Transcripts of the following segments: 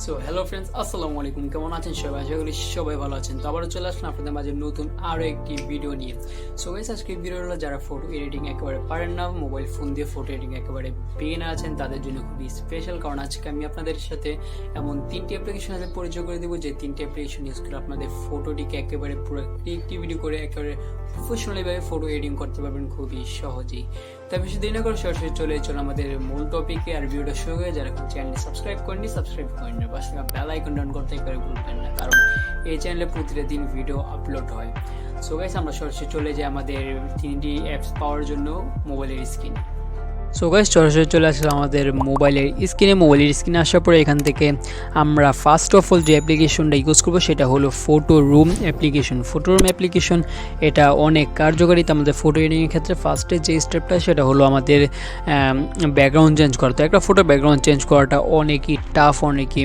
So hello friends, আসসালামু আলাইকুম। কেমন আছেন সবাই? আশা করি সবাই ভালো আছেন। তো আবারও চলে আসলাম আপনাদের মাঝে নতুন আরও একটি ভিডিও নিয়ে। সো গাইস, আজকে ভিডিও হলো যারা ফটো এডিটিং একেবারে পারেন না, মোবাইল ফোন দিয়ে ফটো এডিটিং একেবারে বিগিনার আছেন, তাদের জন্য খুবই স্পেশাল। কারণ আজকে আমি আপনাদের সাথে এমন তিনটি অ্যাপ্লিকেশনের সাথে পরিচয় করে দেবো যে তিনটি অ্যাপ্লিকেশন ইউজ করে আপনাদের ফটোটিকে একেবারে পুরো ক্রিয়েটিভিটি করে একেবারে প্রফেশনালিভাবে ফটো এডিটিং করতে পারবেন খুবই সহজেই। তাই বেশি দেরি না করে সরাসরি চলে আমাদের মূল টপিকে। আর ভিডিওটা শুরু হয়ে যারা এখন চ্যানেলটি সাবস্ক্রাইব করেননি, সাবস্ক্রাইব করেন না, পাশে বেল আইকন ডাউন করতে একবারে ভুলবেন না, কারণ এই চ্যানেলে প্রতিদিন ভিডিও আপলোড হয়। সো গাইস, আমরা সরাসরি চলে যাই আমাদের তিনটি অ্যাপস পাওয়ার জন্য মোবাইলের স্ক্রিনে। সো গাইস, সরাসরি চলে আসলে আমাদের মোবাইলের স্ক্রিনে আসার পরে এখান থেকে আমরা ফার্স্ট অফ অল যে অ্যাপ্লিকেশনটা ইউজ করবো সেটা হলো ফটো রুম অ্যাপ্লিকেশন। এটা অনেক কার্যকারিতা আমাদের ফটো এডিটিংয়ের ক্ষেত্রে। ফার্স্টে যে স্টেপটা সেটা হলো আমাদের ব্যাকগ্রাউন্ড চেঞ্জ করা। তো একটা ফটো ব্যাকগ্রাউন্ড চেঞ্জ করাটা অনেকই টাফ, অনেকই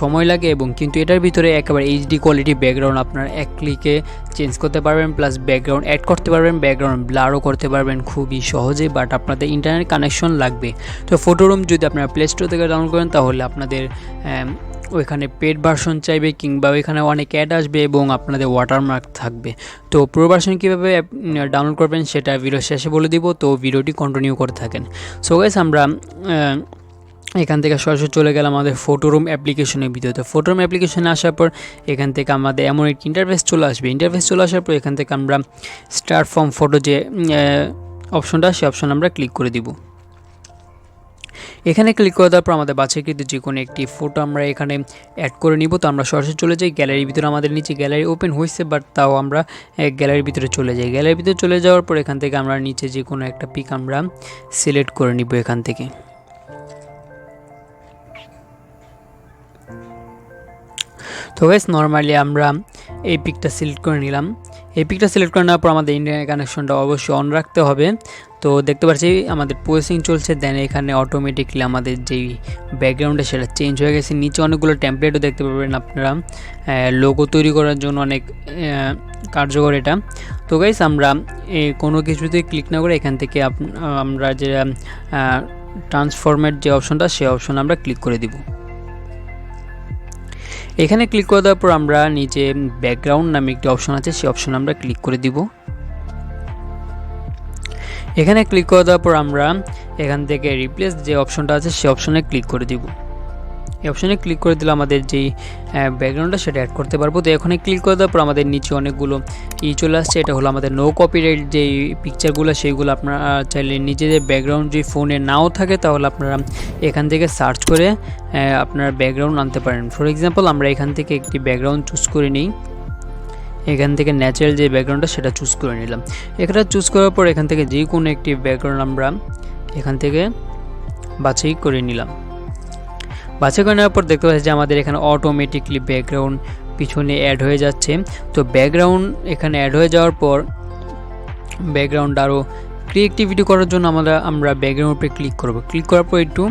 সময় লাগে, এবং কিন্তু এটার ভিতরে একেবারে এইচডি কোয়ালিটি ব্যাকগ্রাউন্ড আপনার এক ক্লিকে চেঞ্জ করতে পারবেন, প্লাস ব্যাকগ্রাউন্ড অ্যাড করতে পারবেন, ব্যাকগ্রাউন্ড ব্লারও করতে পারবেন খুবই সহজে। বাট আপনাদের ইন্টারনেট কানেকশন লাগবে। তো ফটো রুম যদি আপনারা প্লে স্টোর থেকে ডাউনলোড করেন তাহলে আপনাদের ওইখানে পেড ভার্সন চাইবে, কিংবা ওইখানে অনেক অ্যাড আসবে এবং আপনাদের ওয়াটারমার্ক থাকবে। তো প্রো ভার্সন কীভাবে ডাউনলোড করবেন সেটা ভিডিও শেষে বলে দিব, তো ভিডিওটি কন্টিনিউ করে থাকেন। সো গাইস, আমরা এখান থেকে সরাসরি চলে গেলাম আমাদের ফটো রুম অ্যাপ্লিকেশনের ভিতরে। তো ফটো রুম অ্যাপ্লিকেশনে আসার পর এখান থেকে আমাদের এমন একটি ইন্টারফেস চলে আসবে। ইন্টারফেস চলে আসার পর এখান থেকে আমরা স্টার্ট ফ্রম ফটো যে অপশনটা, সেই অপশন আমরা ক্লিক করে দিব। এখানে ক্লিক করে দেওয়ার পর আমাদের বাছাইকৃত যে কোনো একটি ফটো আমরা এখানে অ্যাড করে নিব। তো আমরা সরাসরি চলে যাই গ্যালারির ভিতরে। আমাদের নিচে গ্যালারি ওপেন হয়েছে, বাট তাও আমরা গ্যালারির ভিতরে চলে যাই। গ্যালারির ভিতরে চলে যাওয়ার পর এখান থেকে আমরা নিচে যে কোনো একটা পিক আমরা সিলেক্ট করে নিব এখান থেকে। তো গাইস, নর্মালি আমরা এই পিকটা সিলেক্ট করে নিলাম। এই পিকটা সিলেক্ট করে নেওয়ার পর আমাদের ইন্টারনেট কানেকশনটা অবশ্যই অন রাখতে হবে। তো দেখতে পাচ্ছি আমাদের প্রসেসিং চলছে, দেন এখানে অটোমেটিকলি আমাদের যেই ব্যাকগ্রাউন্ডে সেটা চেঞ্জ হয়ে গেছে। নিচে অনেকগুলো টেমপ্লেটও দেখতে পাবেন আপনারা, লোগো তৈরি করার জন্য অনেক কার্যকর এটা। তো গাইস, আমরা কোনো কিছুতে ক্লিক না করে এখান থেকে আমরা যে ট্রান্সফরমেট যে অপশনটা, সেই অপশন আমরা ক্লিক করে দিব। এখানে ক্লিক করে দেওয়ার পর আমরা নিচে ব্যাকগ্রাউন্ড নামে একটি অপশন আছে, সেই অপশন আমরা ক্লিক করে দিব। এখানে ক্লিক করে দেওয়ার পর আমরা এখান থেকে রিপ্লেস যে অপশনটা আছে সেই অপশনে ক্লিক করে দিব। এই অপশনে ক্লিক করে দিলে আমাদের যেই ব্যাকগ্রাউন্ডটা সেটা অ্যাড করতে পারবো। তো এখানে ক্লিক করে দেওয়ার পর আমাদের নিচে অনেকগুলো চলে আসছে। এটা হলো আমাদের নো কপিরাইট যেই পিকচারগুলো, সেইগুলো আপনারা চাইলে নিজেদের ব্যাকগ্রাউন্ড যদি ফোনে নাও থাকে তাহলে আপনারা এখান থেকে সার্চ করে আপনার ব্যাকগ্রাউন্ড আনতে পারেন। ফর এক্সাম্পল, আমরা এখান থেকে একটি ব্যাকগ্রাউন্ড চুজ করে নিই। এখান থেকে ন্যাচারাল যে ব্যাকগ্রাউন্ডটা সেটা চুজ করে নিলাম। এখানে চুজ করার পর এখান থেকে যে কোনো একটি ব্যাকগ্রাউন্ড আমরা এখান থেকে বাছাই করে নিলাম। বাছাই করে নেওয়ার পর দেখতে পাচ্ছি যে আমাদের এখানে অটোমেটিকলি ব্যাকগ্রাউন্ড পিছনে অ্যাড হয়ে যাচ্ছে। তো ব্যাকগ্রাউন্ড এখানে অ্যাড হয়ে যাওয়ার পর ব্যাকগ্রাউন্ড আরও ক্রিয়েটিভিটি করার জন্য আমরা ব্যাকগ্রাউন্ড উপরে ক্লিক করব। ক্লিক করার পর একটু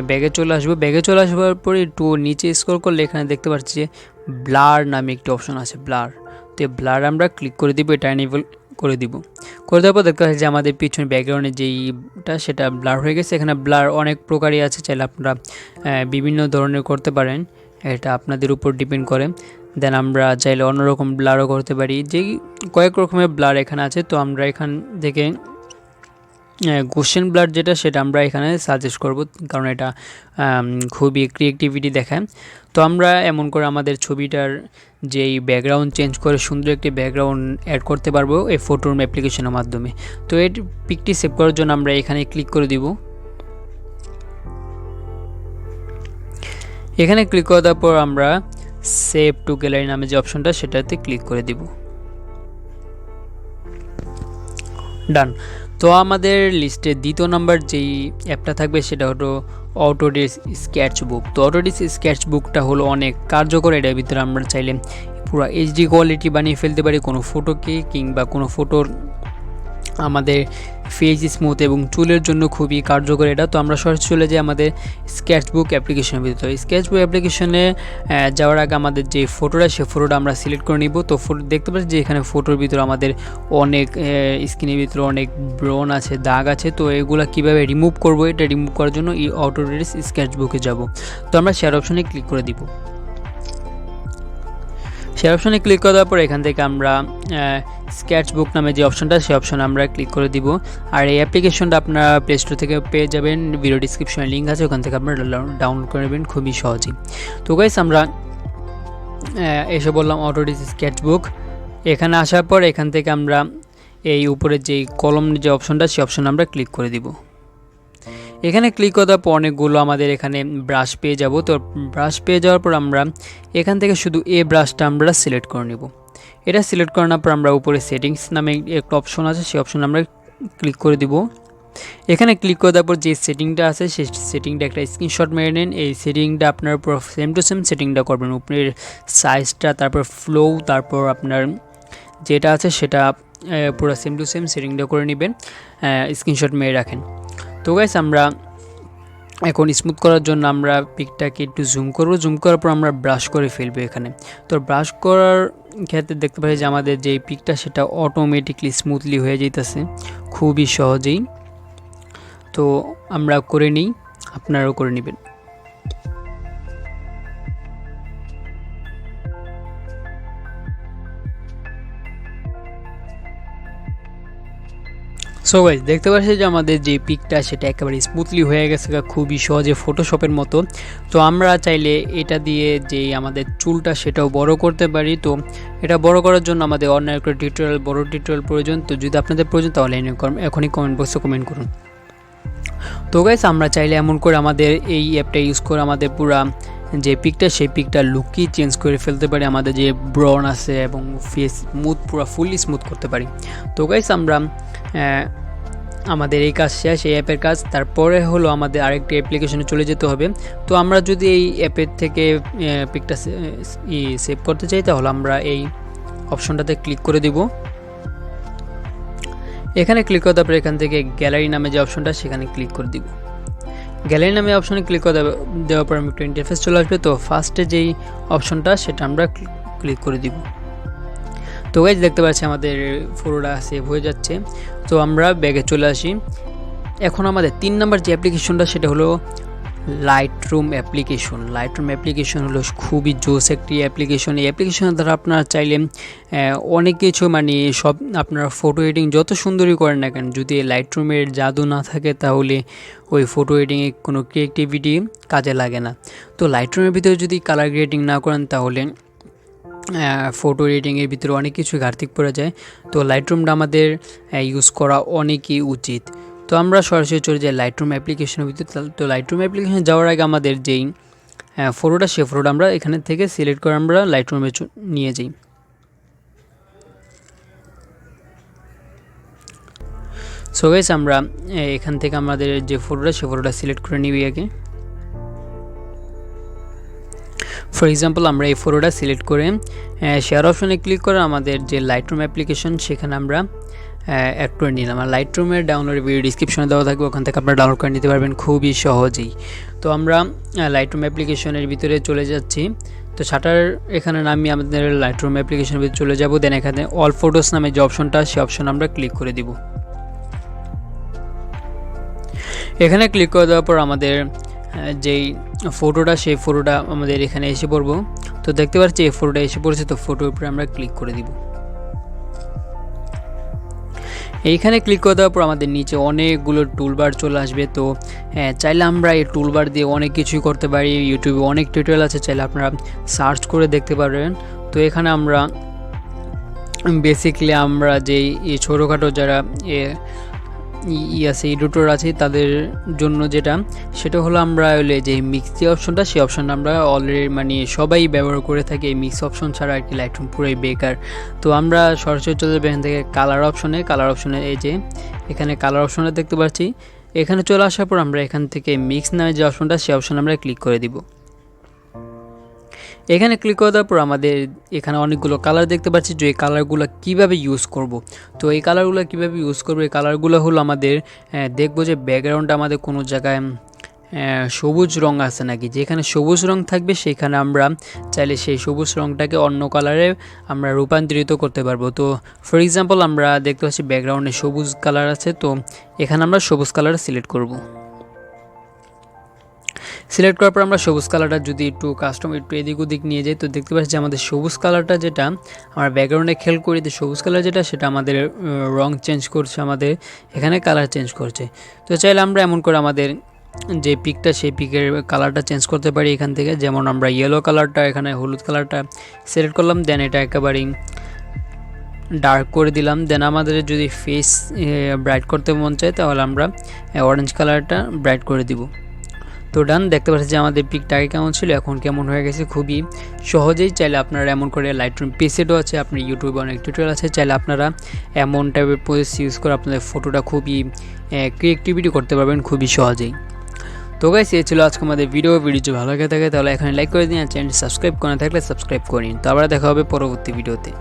ব্যাগে চলে আসবো। ব্যাগে চলে আসবার পরে একটু নিচে স্ক্রল করলে এখানে দেখতে পাচ্ছি যে ব্লার নামে একটি অপশন আছে, ব্লার। তো ব্লার আমরা ক্লিক করে দিব, এটা এনেবল করে দিব। করে দেওয়ার পর দেখতে পাচ্ছি যে আমাদের পিছনে ব্যাকগ্রাউন্ডে যেইটা সেটা ব্লার হয়ে গেছে। এখানে ব্লার অনেক প্রকারই আছে, চাইলে আপনারা বিভিন্ন ধরনের করতে পারেন, এটা আপনাদের উপর ডিপেন্ড করে। দেন আমরা চাইলে অন্যরকম ব্লারও করতে পারি, যেই কয়েক রকমের ব্লার এখানে আছে। তো আমরা এখান থেকে গোশেন ব্লার যেটা, সেটা আমরা এখানে সাজেস্ট করব, কারণ এটা খুবই ক্রিয়েটিভিটি দেখায়। তো আমরা এমন করে আমাদের ছবিটার যেই ব্যাকগ্রাউন্ড চেঞ্জ করে সুন্দর একটি ব্যাকগ্রাউন্ড অ্যাড করতে পারবো এই ফটো রুম অ্যাপ্লিকেশনের মাধ্যমে। তো এই পিকটি সেভ করার জন্য আমরা এখানে ক্লিক করে দিব। এখানে ক্লিক করে দেওয়ার পর আমরা সেভ টু গ্যালারি নামে যে অপশনটা সেটাতে ক্লিক করে দিব। ডান। তো আমাদের লিস্টে দ্বিতীয় নাম্বার যেই অ্যাপটা থাকবে সেটা হলো অটোডেস্ক স্কেচবুক। তো অটোডেস্ক স্কেচবুকটা হলো অনেক কার্যকর। এটার ভিতরে আমরা চাইলে পুরো এইচডি কোয়ালিটি বানিয়ে ফেলতে পারি কোনো ফটোকে, কিংবা কোনো ফটোর আমাদের ফেস স্মুথ এবং চুলের জন্য খুবই কার্যকর এটা। তো আমরা সরাসরি চলে যাই আমাদের স্কেচবুক অ্যাপ্লিকেশনের ভিতরে। স্কেচবুক অ্যাপ্লিকেশনে যাওয়ার আগে আমাদের যে ফটোটা সে ফটোটা আমরা সিলেক্ট করে নিব। তো ফটো দেখতে পাচ্ছি যে এখানে ফটোর ভিতরে আমাদের অনেক স্ক্রিনের ভিতরে অনেক ব্রণ আছে, দাগ আছে। তো এগুলো কীভাবে রিমুভ করব, এটা রিমুভ করার জন্য এই অটোডেস্ক স্কেচবুকে যাব। তো আমরা শেয়ার অপশনে ক্লিক করে দিব। শেয়ার অপশনে ক্লিক করে দেওয়ার পর এখান থেকে আমরা স্কেচবুক নামে যে অপশনটা সেই অপশনে আমরা ক্লিক করে দিব। আর এই অ্যাপ্লিকেশনটা আপনারা প্লে স্টোর থেকে পেয়ে যাবেন, ভিডিও ডিসক্রিপশনে লিঙ্ক আছে, ওখান থেকে আপনারা ডাউনলোড করে নেবেন খুবই সহজেই। তো গাইস আমরা এসে বললাম অটোডেস্ক স্কেচবুক। এখানে আসার পর এখান থেকে আমরা এই উপরে যে কলম যে অপশনটা সেই অপশনে আমরা ক্লিক করে দিব। এখানে ক্লিক করার পর অনেকগুলো আমাদের এখানে ব্রাশ পেয়ে যাব। তো ব্রাশ পেয়ে যাওয়ার পর আমরা এখান থেকে শুধু এই ব্রাশটা আমরা সিলেক্ট করে নেব। এটা সিলেক্ট করার পর আমরা উপরে সেটিংস নামে একটা অপশন আছে, সেই অপশন আমরা ক্লিক করে দিব। এখানে ক্লিক করে দেওয়ার পর যে সেটিংটা আছে সেই সেটিংটা একটা স্ক্রিনশট মেরে নেন। এই সেটিংটা আপনার পুরো সেম টু সেম সেটিংটা করবেন, উপরের সাইজটা, তারপর ফ্লো, তারপর আপনার যেটা আছে সেটা পুরো সেম টু সেম সেটিংটা করে নেবেন, স্ক্রিনশট মেরে রাখেন। তো গাইস আমরা এখন স্মুথ করার জন্য আমরা পিকটাকে একটু জুম করব। জুম করার পর আমরা ব্রাশ করে ফেলবো এখানে। তো ব্রাশ করার ক্ষেত্রে দেখতে পাচ্ছি যে আমাদের যে পিকটা সেটা অটোমেটিকলি স্মুথলি হয়ে যাইতেছে খুবই সহজেই। তো আমরা করে নিই, আপনারাও করে নেবেন। সো গাইস দেখতে পাচ্ছি যে আমাদের যে পিকটা সেটা একেবারে স্মুথলি হয়ে গেছে, খুবই সহজে ফটোশপের মতো। তো আমরা চাইলে এটা দিয়ে যে আমাদের চুলটা সেটাও বড় করতে পারি। তো এটা বড় করার জন্য আমাদের অন্য একটা টিউটোরিয়াল, বড় টিউটোরিয়াল প্রয়োজন। তো যদি আপনাদের প্রয়োজন তাহলে এখনই কমেন্ট বক্সে কমেন্ট করুন। তো গাইস আমরা চাইলে এমন করে আমাদের এই অ্যাপটা ইউজ করে আমাদের পুরা যে পিকটা সেই পিকটা লুকই চেঞ্জ করে ফেলতে পারি, আমাদের যে ব্রন আছে এবং ফেস স্মুথ পুরো ফুললি স্মুথ করতে পারি। তো গাইস আমরা আমাদের এই কাজ শেষ, এই অ্যাপের কাজ। তারপরে হলো আমাদের আরেকটি অ্যাপ্লিকেশনে চলে যেতে হবে। তো আমরা যদি এই অ্যাপের থেকে পিকটা সেভ করতে চাই তাহলে আমরা এই অপশনটাতে ক্লিক করে দিব। এখানে ক্লিক করার পর এখান থেকে গ্যালারি নামে যে অপশনটা সেখানে ক্লিক করে দিব। গ্যালারি নামে অপশনে ক্লিক করে দেওয়ার পর একটা ইন্টারফেস চলে আসবে। তো ফার্স্টে যেই অপশনটা সেটা আমরা ক্লিক করে দিব। তো গাইস দেখতে পাচ্ছি আমাদের ফটোটা সেভ হয়ে যাচ্ছে। তো আমরা ব্যাগে চলে আসি। এখন আমাদের 3 নম্বর যে অ্যাপ্লিকেশনটা সেটা হলো লাইটরুম অ্যাপ্লিকেশন। লাইটরুম অ্যাপ্লিকেশন হলো খুবই জোস একটি অ্যাপ্লিকেশন। এই অ্যাপ্লিকেশনের দ্বারা আপনারা চাইলে অনেক কিছু মানে সব আপনারা ফটো এডিটিং যত সুন্দরই করেন না কেন, যদি লাইটরুমের জাদু না থাকে তাহলে ওই ফটো এডিটিংয়ে কোনো ক্রিয়েটিভিটি কাজে লাগে না। তো লাইটরুমের ভিতরে যদি কালার গ্রেডিং না করেন তাহলে ফটো এডিটিংয়ের ভিতরে অনেক কিছু ঘাটতি পড়ে যায়। তো লাইটরুমটা আমাদের ইউজ করা অনেকই উচিত। তো আমরা সরাসরি চলে যাই লাইটরুম অ্যাপ্লিকেশনের ভিতরে। তো লাইটরুম অ্যাপ্লিকেশনে যাওয়ার আগে আমাদের যেই ফটোটা সেই ফটোটা আমরা এখানে থেকে সিলেক্ট করে আমরা লাইটরুমে নিয়ে যাই। সো গাইস আমরা এখান থেকে আমাদের যে ফটোটা সেই ফটোটা সিলেক্ট করে নিবি আগে। ফর এক্সাম্পল আমরা এই ফটোটা সিলেক্ট করে শেয়ার অপশনে ক্লিক করে আমাদের যে লাইটরুম অ্যাপ্লিকেশন সেখানে আমরা অ্যাড করে নিলাম। আর লাইটরুমের ডাউনলোড ভিডিও ডিসক্রিপশনে দেওয়া থাকবে, ওখান থেকে আপনারা ডাউনলোড করে নিতে পারবেন খুবই সহজেই। তো আমরা লাইটরুম অ্যাপ্লিকেশনের ভিতরে চলে যাচ্ছি। তো শাটার এখানে নামিয়ে আমাদের লাইটরুম অ্যাপ্লিকেশনের ভিতরে চলে যাব। দেন এখানে অল ফটোস নামে যে অপশনটা সেই অপশন আমরা ক্লিক করে দিব। এখানে ক্লিক করে দেওয়ার পর আমাদের যেই ফটোটা সেই ফটোটা আমাদের এখানে এসে পড়ব। তো দেখতে পাচ্ছি এই ফটোটা এসে পড়েছে। তো ফটোর উপরে আমরা ক্লিক করে দিব। এইখানে ক্লিক করে দেওয়ার পর আমাদের নিচে অনেকগুলো টুলবার চলে আসবে। তো চাইলে আমরা এই টুলবার দিয়ে অনেক কিছুই করতে পারি। ইউটিউবে অনেক টিউটোরিয়াল আছে, চাইলে আপনারা সার্চ করে দেখতে পারবেন। তো এখানে আমরা বেসিক্যালি আমরা যেই ছোটোখাটো যারা আছে এডিটর আছে তাদের জন্য যেটা সেটা হলো আমরা যে মিক্স যে অপশনটা সেই অপশনটা আমরা অলরেডি মানে সবাই ব্যবহার করে থাকি। এই মিক্স অপশন ছাড়া আর কি লাইটরুম পুরোই বেকার। তো আমরা সরাসরি চলে যাবো এখান থেকে কালার অপশনে এই যে এখানে কালার অপশনটা দেখতে পাচ্ছি। এখানে চলে আসার পর আমরা এখান থেকে মিক্স নামে যে অপশনটা সেই অপশন আমরা ক্লিক করে দিব। এখানে ক্লিক করার পর আমাদের এখানে অনেকগুলো কালার দেখতে পাচ্ছি, যে এই কালারগুলো কীভাবে ইউজ করব। তো এই কালারগুলো কীভাবে ইউজ করবো, এই কালারগুলো হলো আমাদের দেখবো যে ব্যাকগ্রাউন্ডটা আমাদের কোনো জায়গায় সবুজ রং আছে নাকি, যেখানে সবুজ রং থাকবে সেখানে আমরা চাইলে সেই সবুজ রংটাকে অন্য কালারে আমরা রূপান্তরিত করতে পারবো। তো ফর এক্সাম্পল আমরা দেখতে পাচ্ছি ব্যাকগ্রাউন্ডে সবুজ কালার আছে, তো এখানে আমরা সবুজ কালার সিলেক্ট করব। সিলেক্ট করার পর আমরা সবুজ কালারটা যদি একটু কাস্টম একটু এদিক ওদিক নিয়ে যাই, তো দেখতে পাচ্ছি যে আমাদের সবুজ কালারটা যেটা আমরা ব্যাকগ্রাউন্ডে খেয়াল করি, যে সবুজ কালার যেটা সেটা আমাদের রং চেঞ্জ করছে, আমাদের এখানে কালার চেঞ্জ করছে। তো চাইলে আমরা এমন করে আমাদের যে পিকটা সেই পিকের কালারটা চেঞ্জ করতে পারি এখান থেকে। যেমন আমরা ইয়েলো কালারটা এখানে হলুদ কালারটা সিলেক্ট করলাম, দেন এটা একেবারেই ডার্ক করে দিলাম। দেন আমাদের যদি ফেস ব্রাইট করতে মন চায় তাহলে আমরা অরেঞ্জ কালারটা ব্রাইট করে দিব। তো ডান, দেখতে পাচ্ছি যে আমাদের পিকটা আগে কেমন ছিল এখন কেমন হয়ে গেছে, খুবই সহজেই। চাইলে আপনারা এমন করে লাইটরুম প্রিসেটও আছে, আপনার ইউটিউবে অনেক টিউটোরিয়াল আছে, চাইলে আপনারা এমন টাইপের প্রসেস ইউজ করে আপনাদের ফটোটা খুবই ক্রিয়েটিভিটি করতে পারবেন খুবই সহজেই। তো গাইস, এই ছিল আজকে আমাদের ভিডিও যদি ভালো লাগে থাকে তাহলে এখানে লাইক করে দিন, আর চ্যানেলটি সাবস্ক্রাইব করে না থাকলে সাবস্ক্রাইব করে নিন। তো আবার দেখা হবে পরবর্তী ভিডিওতে।